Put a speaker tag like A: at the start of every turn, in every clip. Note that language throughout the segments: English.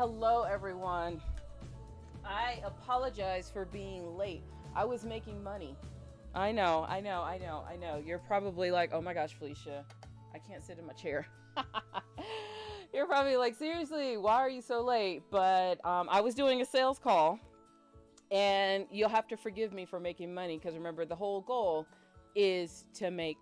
A: Hello, everyone. I apologize for being late. I was making money. I know. You're probably like, oh my gosh, Phylecia, I can't sit in my chair. You're probably like, seriously, why are you so late? But I was doing a sales call, and you'll have to forgive me for making money because remember, the whole goal is to make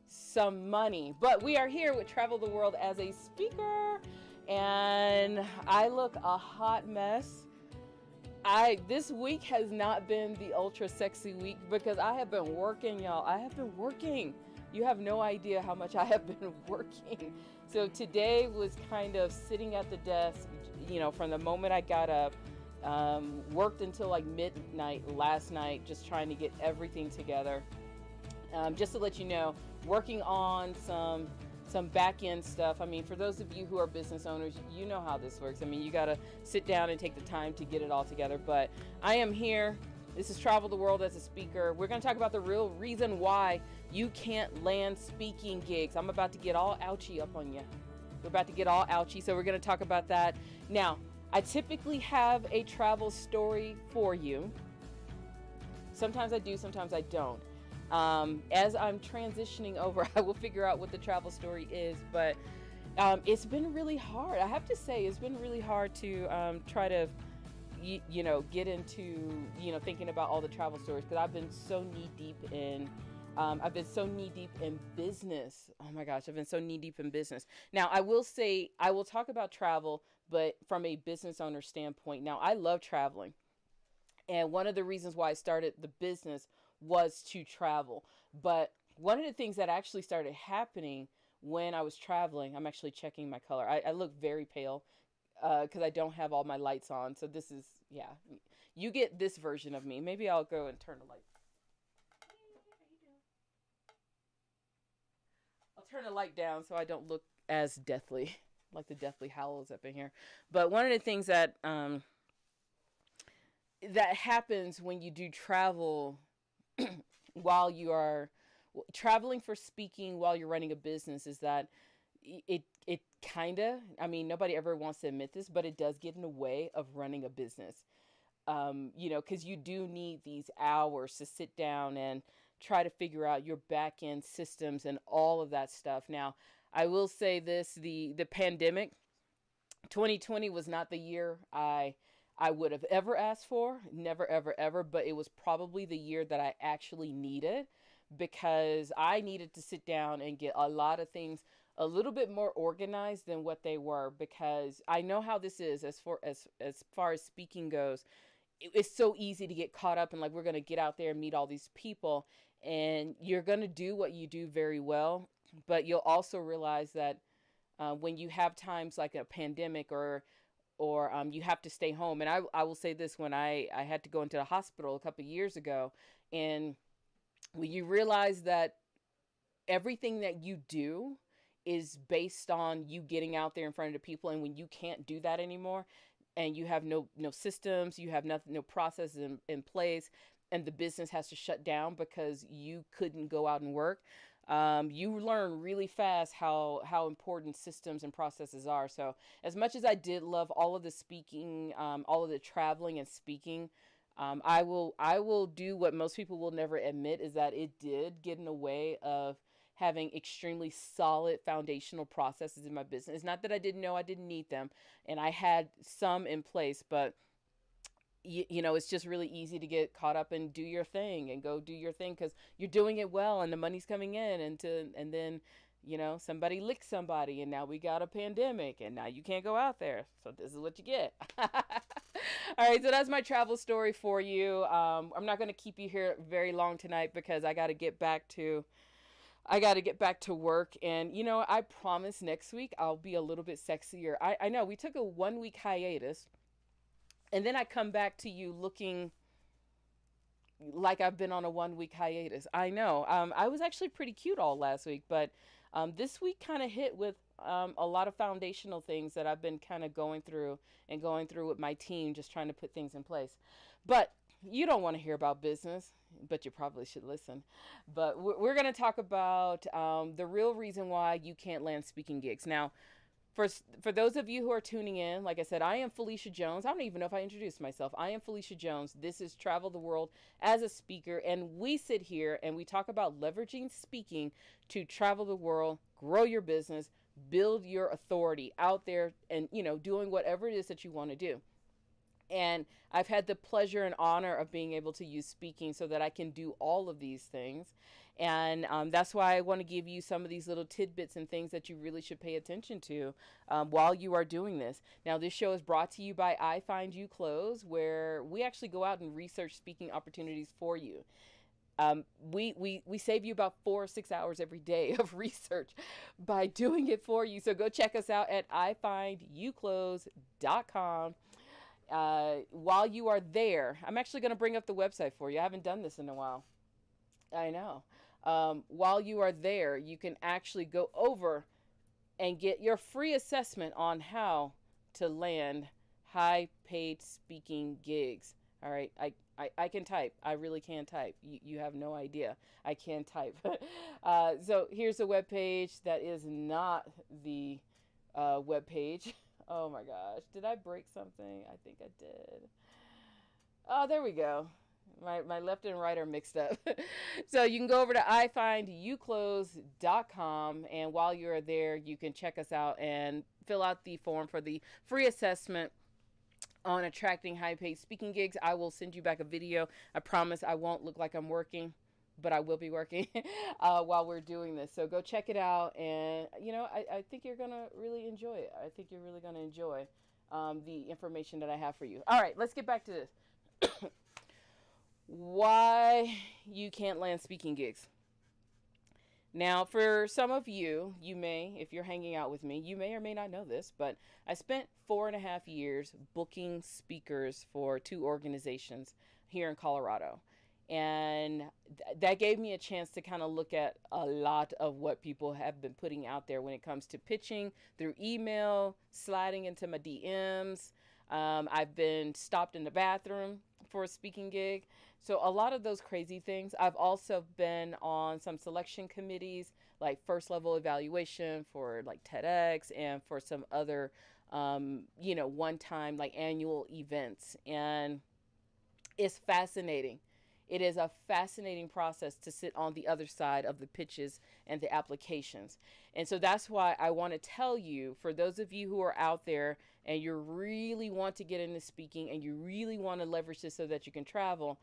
A: some money. But we are here with Travel the World as a speaker, and I look a hot mess. This week has not been the ultra sexy week because I have been working, y'all. I have been working. You have no idea how much I have been working. So today was kind of sitting at the desk, from the moment I got up, worked until like midnight last night, just trying to get everything together. Just to let you know, working on some back-end stuff. I mean, for those of you who are business owners, you know how this works. I mean, you got to sit down and take the time to get it all together. But I am here. This is Travel the World as a speaker. We're going to talk about the real reason why you can't land speaking gigs. I'm about to get all ouchy up on you. We're about to get all ouchy, so we're going to talk about that. Now, I typically have a travel story for you. Sometimes I do, sometimes I don't. As I'm transitioning over, I will figure out what the travel story is, but it's been really hard. I have to say, it's been really hard to try to, get into, thinking about all the travel stories because I've been so knee deep in business. Oh my gosh, I've been so knee deep in business. Now, I will say, I will talk about travel, but from a business owner standpoint. Now, I love traveling. And one of the reasons why I started the business was to travel. But one of the things that actually started happening when I was traveling, I'm actually checking my color. I look very pale because I don't have all my lights on. So this is, you get this version of me. Maybe I'll go and turn the light. I'll turn the light down so I don't look as deathly, like the Deathly Hallows up in here. But one of the things that that happens when you do travel while you are traveling for speaking while you're running a business is that it kind of, I mean, nobody ever wants to admit this, but it does get in the way of running a business. Because you do need these hours to sit down and try to figure out your back end systems and all of that stuff. Now, I will say this, the pandemic, 2020 was not the year I would have ever asked for, never, ever, ever, but it was probably the year that I actually needed because I needed to sit down and get a lot of things a little bit more organized than what they were because I know how this is as far as speaking goes. It's so easy to get caught up in like, we're going to get out there and meet all these people and you're going to do what you do very well, but you'll also realize that when you have times like a pandemic or you have to stay home. And I will say this, when I had to go into the hospital a couple of years ago, and when you realize that everything that you do is based on you getting out there in front of the people, and when you can't do that anymore, and you have no systems, you have nothing, no processes in place, and the business has to shut down because you couldn't go out and work, you learn really fast how important systems and processes are. So as much as I did love all of the speaking, all of the traveling and speaking, I will do what most people will never admit is that it did get in the way of having extremely solid foundational processes in my business. It's not that I didn't know I didn't need them, and I had some in place, but it's just really easy to get caught up and do your thing and go do your thing because you're doing it well and the money's coming in and then somebody licked somebody and now we got a pandemic and now you can't go out there, so this is what you get. All right, so that's my travel story for you. I'm not going to keep you here very long tonight because I got to get back to work, and I promise next week I'll be a little bit sexier. I know we took a 1 week hiatus. And then I come back to you looking like I've been on a 1 week hiatus. I know. I was actually pretty cute all last week, but this week kind of hit with a lot of foundational things that I've been kind of going through with my team, just trying to put things in place. But you don't want to hear about business, but you probably should listen. But we're going to talk about the real reason why you can't land speaking gigs. Now, for those of you who are tuning in, like I said, I am Phylecia Jones. I don't even know if I introduced myself. I am Phylecia Jones. This is Travel the World as a Speaker, and we sit here and we talk about leveraging speaking to travel the world, grow your business, build your authority out there, and doing whatever it is that you want to do. And I've had the pleasure and honor of being able to use speaking so that I can do all of these things. And that's why I want to give you some of these little tidbits and things that you really should pay attention to while you are doing this. Now, this show is brought to you by iFind, You Close, where we actually go out and research speaking opportunities for you. We save you about 4 or 6 hours every day of research by doing it for you. So go check us out at ifindyouclose.com. While you are there, I'm actually going to bring up the website for you. I haven't done this in a while. I know. While you are there, you can actually go over and get your free assessment on how to land high paid speaking gigs. All right. I can type. I really can type. You have no idea. I can type. So here's a web page that is not the web page. Oh my gosh. Did I break something? I think I did. Oh, there we go. My left and right are mixed up. So you can go over to ifindyouclose.com, and while you're there, you can check us out and fill out the form for the free assessment on attracting high-paid speaking gigs. I will send you back a video. I promise I won't look like I'm working, but I will be working while we're doing this. So go check it out, and I think you're gonna really enjoy it. I think you're really gonna enjoy the information that I have for you. All right, let's get back to this. Why you can't land speaking gigs. Now, for some of you, if you're hanging out with me, you may or may not know this, but I spent 4.5 years booking speakers for 2 organizations here in Colorado. And that gave me a chance to kind of look at a lot of what people have been putting out there when it comes to pitching through email, sliding into my DMs. I've been stopped in the bathroom for a speaking gig. So a lot of those crazy things. I've also been on some selection committees, like first level evaluation for like TEDx and for some other, one-time like annual events. And it's fascinating. It is a fascinating process to sit on the other side of the pitches and the applications. And so that's why I want to tell you, for those of you who are out there and you really want to get into speaking and you really want to leverage this so that you can travel,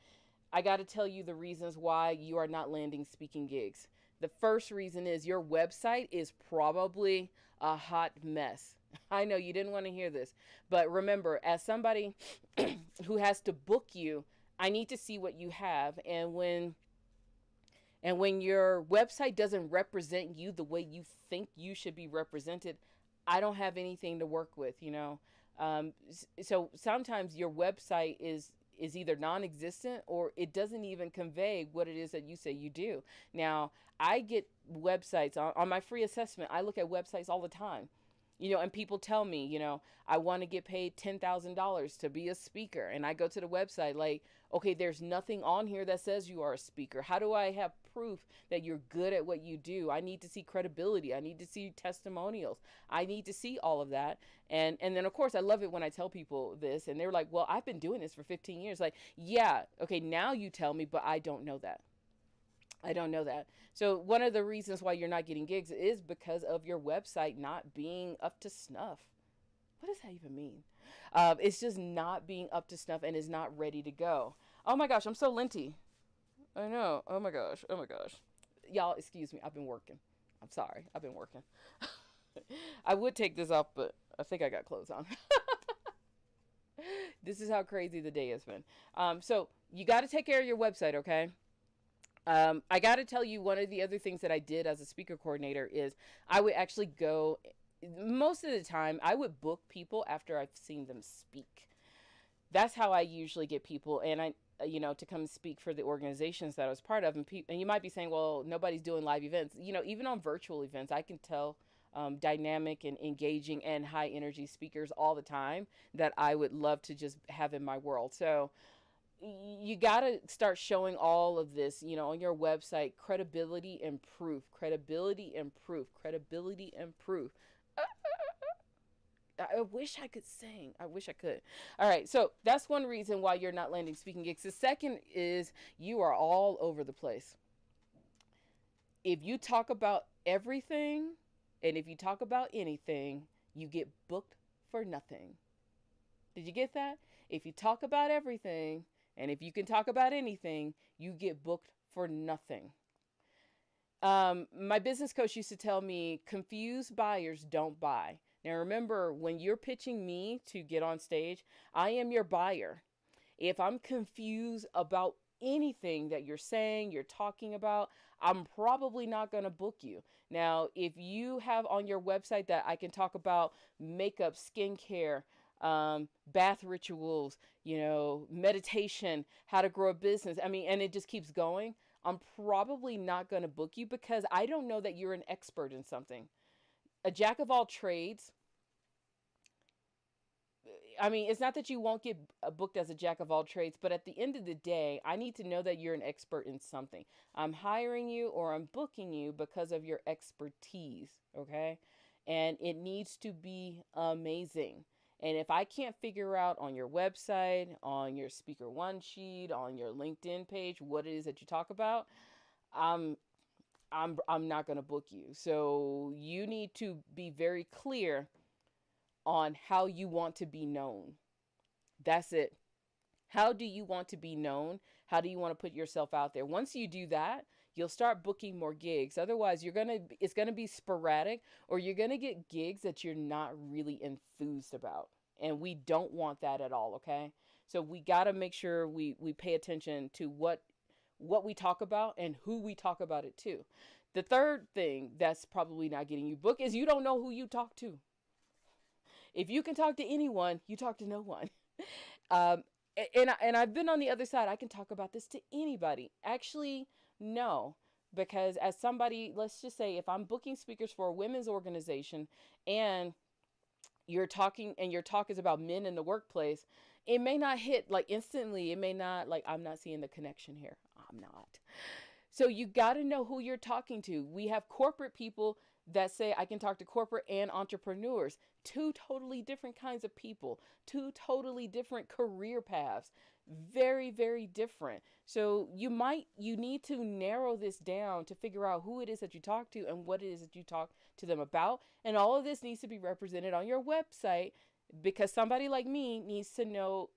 A: I got to tell you the reasons why you are not landing speaking gigs. The first reason is your website is probably a hot mess. I know you didn't want to hear this, but remember, as somebody who has to book you, I need to see what you have. And when your website doesn't represent you the way you think you should be represented, I don't have anything to work with, So sometimes your website is either non-existent or it doesn't even convey what it is that you say you do. Now, I get websites on my free assessment. I look at websites all the time, and people tell me, I want to get paid $10,000 to be a speaker. And I go to the website like, okay, there's nothing on here that says you are a speaker. How do I have proof that you're good at what you do? I need to see credibility. I need to see testimonials. I need to see all of that. And then, of course, I love it when I tell people this. And they're like, well, I've been doing this for 15 years. Like, yeah, okay, now you tell me, but I don't know that. I don't know that. So one of the reasons why you're not getting gigs is because of your website not being up to snuff. What does that even mean? It's just not being up to snuff and is not ready to go. Oh my gosh, I'm so linty. I know. Oh my gosh. Oh my gosh. Y'all, excuse me. I've been working. I'm sorry. I've been working. I would take this off, but I think I got clothes on. This is how crazy the day has been. So you got to take care of your website, okay? I got to tell you, one of the other things that I did as a speaker coordinator is I would actually go, most of the time, I would book people after I've seen them speak. That's how I usually get people, and to come speak for the organizations that I was part of. And you might be saying, well, nobody's doing live events. Even on virtual events, I can tell dynamic and engaging and high energy speakers all the time that I would love to just have in my world. So you got to start showing all of this, on your website, credibility and proof, credibility and proof, credibility and proof. I wish I could sing. I wish I could. All right. So that's one reason why you're not landing speaking gigs. The second is you are all over the place. If you talk about everything and if you talk about anything, you get booked for nothing. Did you get that? If you talk about everything and if you can talk about anything, you get booked for nothing. My business coach used to tell me, confused buyers don't buy. Now, remember, when you're pitching me to get on stage, I am your buyer. If I'm confused about anything that you're saying, you're talking about, I'm probably not going to book you. Now, if you have on your website that I can talk about makeup, skincare, bath rituals, meditation, how to grow a business, and it just keeps going, I'm probably not going to book you because I don't know that you're an expert in something. A jack of all trades. It's not that you won't get booked as a jack of all trades, but at the end of the day, I need to know that you're an expert in something. I'm hiring you or I'm booking you because of your expertise, okay? And it needs to be amazing. And if I can't figure out on your website, on your speaker one sheet, on your LinkedIn page, what it is that you talk about, I'm not going to book you. So you need to be very clear on how you want to be known. That's it. How do you want to be known? How do you want to put yourself out there? Once you do that, you'll start booking more gigs. Otherwise, it's going to be sporadic, or you're going to get gigs that you're not really enthused about. And we don't want that at all, okay? So we got to make sure we pay attention to what we talk about and who we talk about it to. The third thing that's probably not getting you booked is you don't know who you talk to. If you can talk to anyone, you talk to no one. And I've been on the other side. I can talk about this to anybody. Actually, no. Because as somebody, let's just say if I'm booking speakers for a women's organization and you're talking and your talk is about men in the workplace, it may not hit like instantly. It may not, like, I'm not seeing the connection here. I'm not. So you got to know who you're talking to. We have corporate people that say I can talk to corporate and entrepreneurs. Two totally different kinds of people, two totally different career paths, very, very different. So you need to narrow this down to figure out who it is that you talk to and what it is that you talk to them about. And all of this needs to be represented on your website because somebody like me needs to know.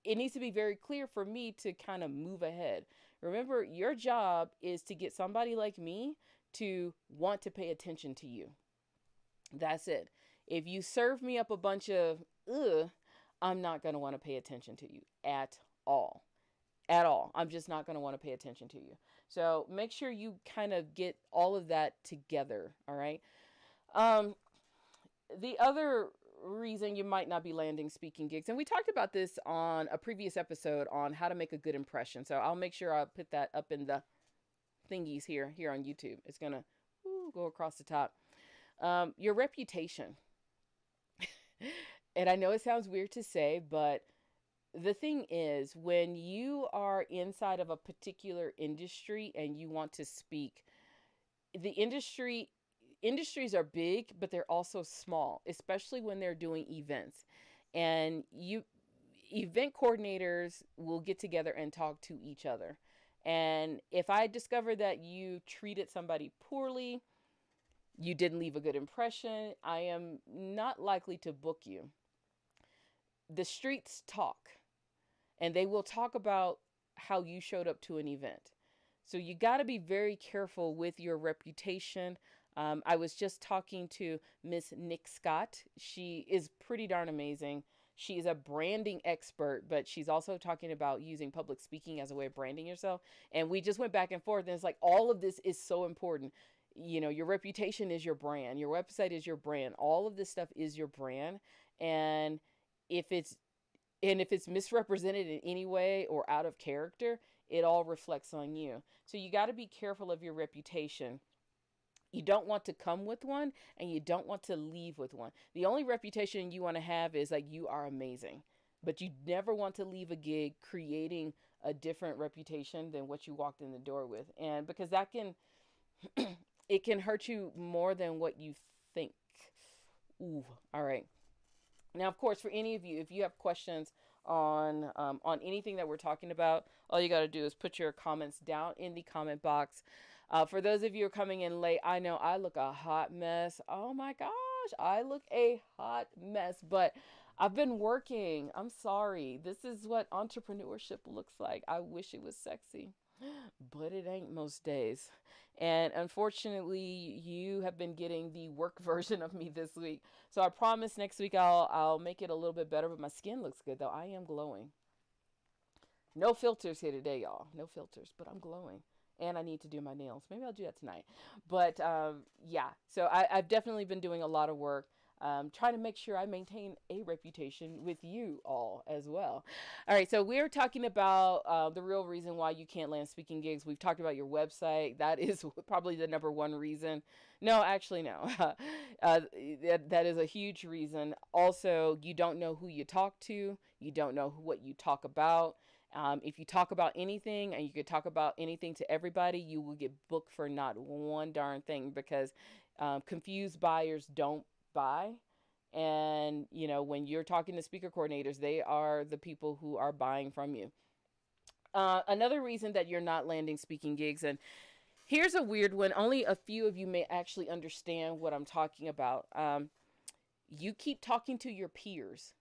A: It needs to be very clear for me to kind of move ahead. Remember, your job is to get somebody like me to want to pay attention to you. That's it. If you serve me up a bunch of I'm not going to want to pay attention to you at all. At all. I'm just not going to want to pay attention to you. So make sure you kind of get all of that together. All right. The other reason you might not be landing speaking gigs, and we talked about this on a previous episode on how to make a good impression. So I'll make sure I put that up in the thingies here on YouTube. It's going to go across the top. Your reputation. And I know it sounds weird to say, but the thing is, when you are inside of a particular industry and you want to speak, the industries are big, but they're also small, especially when they're doing events. And event coordinators will get together and talk to each other. And if I discover that you treated somebody poorly, you didn't leave a good impression, I am not likely to book you. The streets talk, and they will talk about how you showed up to an event. So you got to be very careful with your reputation. I was just talking to Miss Nick Scott. She is pretty darn amazing. She is a branding expert, but she's also talking about using public speaking as a way of branding yourself. And we just went back and forth, and it's like all of this is so important. Your reputation is your brand. Your website is your brand. All of this stuff is your brand. And if it's misrepresented in any way or out of character, it all reflects on you. So you got to be careful of your reputation. You don't want to come with one and you don't want to leave with one. The only reputation you want to have is like you are amazing, but you never want to leave a gig creating a different reputation than what you walked in the door with. And because that can, it can hurt you more than what you think. Ooh, all right. Now, of course, for any of you, if you have questions on anything that we're talking about, all you got to do is put your comments down in the comment box. For those of you who are coming in late, I know I look a hot mess. Oh my gosh, I look a hot mess, but I've been working. I'm sorry. This is what entrepreneurship looks like. I wish it was sexy, but it ain't most days. And unfortunately, you have been getting the work version of me this week. So I promise next week I'll make it a little bit better. But my skin looks good though. I am glowing. No filters here today, y'all. No filters, but I'm glowing. And I need to do my nails. Maybe I'll do that tonight. But yeah, so I've definitely been doing a lot of work, trying to make sure I maintain a reputation with you all as well. All right, so we're talking about the real reason why you can't land speaking gigs. We've talked about your website. That is probably the number one reason. No, actually, no. That is a huge reason. Also, you don't know who you talk to. You don't know what you talk about. If you talk about anything and you could talk about anything to everybody, you will get booked for not one darn thing because confused buyers don't buy. And, you know, when you're talking to speaker coordinators, they are the people who are buying from you. Another reason that you're not landing speaking gigs, and here's a weird one, only a few of you may actually understand what I'm talking about. You keep talking to your peers.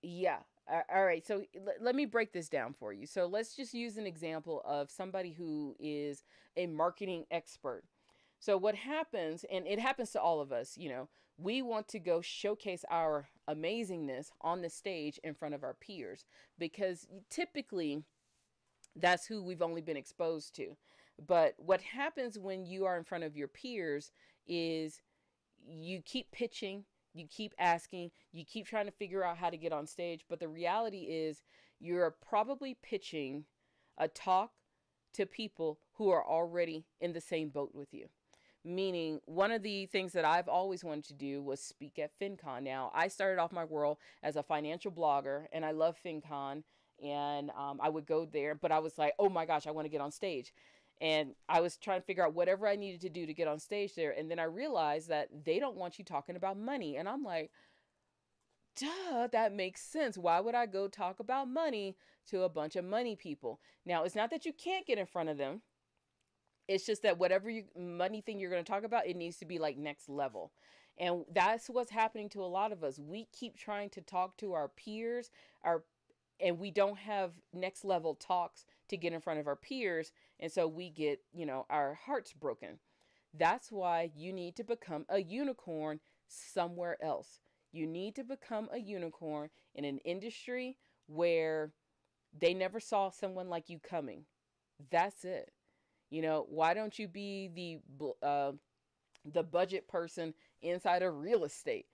A: Yeah. All right. So let me break this down for you. So let's just use an example of somebody who is a marketing expert. So what happens, and it happens to all of us, you know, we want to go showcase our amazingness on the stage in front of our peers because typically that's who we've only been exposed to. But what happens when you are in front of your peers is you keep pitching, you keep asking, you keep trying to figure out how to get on stage. But the reality is, you're probably pitching a talk to people who are already in the same boat with you. Meaning, one of the things that I've always wanted to do was speak at FinCon. Now, I started off my world as a financial blogger, and I love FinCon, and I would go there, but I was like, oh my gosh, I want to get on stage. And I was trying to figure out whatever I needed to do to get on stage there. And then I realized that they don't want you talking about money. And I'm like, duh, that makes sense. Why would I go talk about money to a bunch of money people? Now, it's not that you can't get in front of them. It's just that whatever money thing you're going to talk about, it needs to be like next level. And that's what's happening to a lot of us. We keep trying to talk to our peers, and we don't have next level talks to get in front of our peers. And so we get, you know, our hearts broken. That's why you need to become a unicorn somewhere else. You need to become a unicorn in an industry where they never saw someone like you coming. That's it. You know, why don't you be the budget person inside of real estate?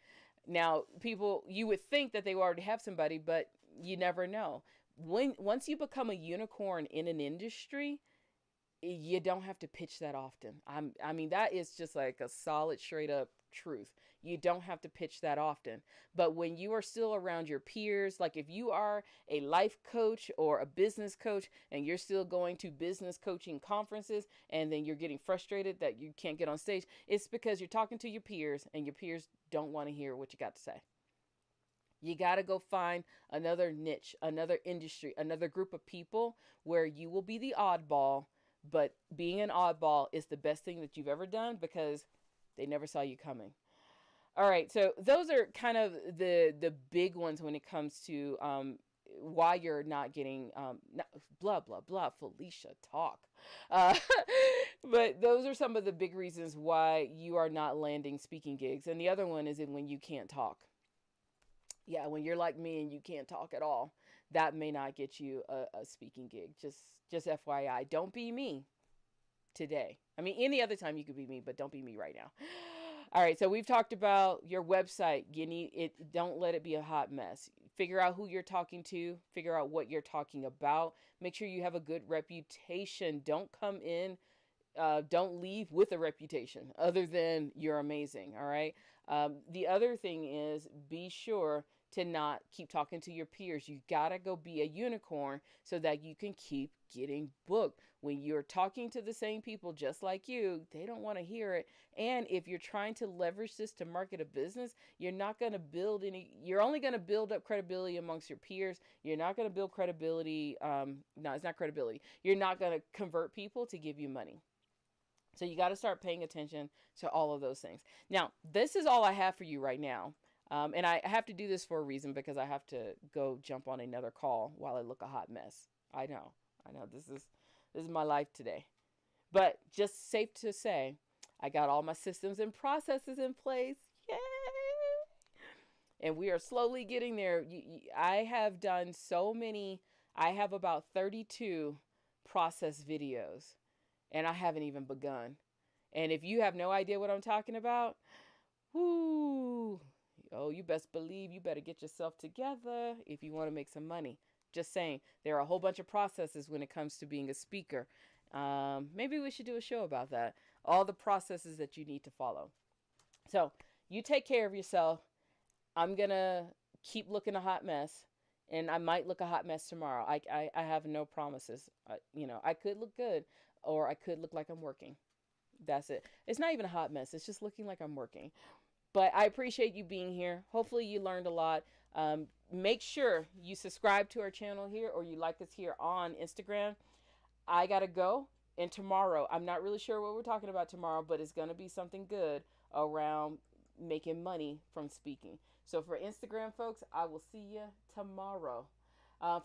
A: Now, people, you would think that they already have somebody, but you never know. Once you become a unicorn in an industry, you don't have to pitch that often. I mean, that is just like a solid, straight up truth. You don't have to pitch that often. But when you are still around your peers, like if you are a life coach or a business coach and you're still going to business coaching conferences and then you're getting frustrated that you can't get on stage, it's because you're talking to your peers and your peers don't want to hear what you got to say. You got to go find another niche, another industry, another group of people where you will be the oddball. But being an oddball is the best thing that you've ever done because they never saw you coming. All right, so those are kind of the big ones when it comes to why you're not getting blah blah blah. Phylecia, talk. Uh, but those are some of the big reasons why you are not landing speaking gigs. And the other one is when you can't talk. Yeah, when you're like me and you can't talk at all, that may not get you a speaking gig. Just FYI, don't be me today. I mean, any other time you could be me, but don't be me right now. All right, so we've talked about your website. You need it. Don't let it be a hot mess. Figure out who you're talking to. Figure out what you're talking about. Make sure you have a good reputation. Don't come in. Don't leave with a reputation other than you're amazing. All right. The other thing is be sure to not keep talking to your peers. You gotta go be a unicorn so that you can keep getting booked. When you're talking to the same people just like you, they don't want to hear it. And if you're trying to leverage this to market a business, you're not going to build any, you're only going to build up credibility amongst your peers. You're not going to build credibility. No, it's not credibility. You're not going to convert people to give you money. So you got to start paying attention to all of those things. Now, this is all I have for you right now. And I have to do this for a reason, because I have to go jump on another call while I look a hot mess. I know. This is my life today. But just safe to say, I got all my systems and processes in place. Yay! And we are slowly getting there. I have done so many. I have about 32 process videos, and I haven't even begun. And if you have no idea what I'm talking about, whoo, oh, you best believe you better get yourself together if you want to make some money. Just saying, there are a whole bunch of processes when it comes to being a speaker. Maybe we should do a show about that. All the processes that you need to follow. So you take care of yourself. I'm going to keep looking a hot mess, and I might look a hot mess tomorrow. I have no promises. I could look good, or I could look like I'm working. That's it. It's not even a hot mess. It's just looking like I'm working. But I appreciate you being here. Hopefully you learned a lot. Make sure you subscribe to our channel here, or you like us here on Instagram. I got to go. And tomorrow, I'm not really sure what we're talking about tomorrow, but it's going to be something good around making money from speaking. So for Instagram folks, I will see you tomorrow.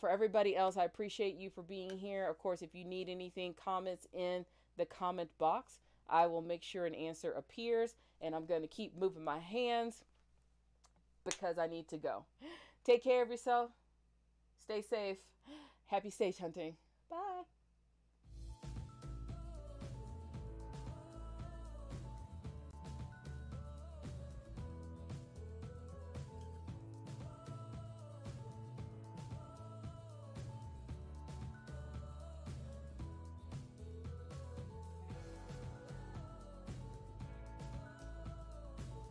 A: For everybody else, I appreciate you for being here. Of course, if you need anything, comments in the comment box. I will make sure an answer appears, and I'm going to keep moving my hands because I need to go. Take care of yourself. Stay safe. Happy stage hunting. Bye.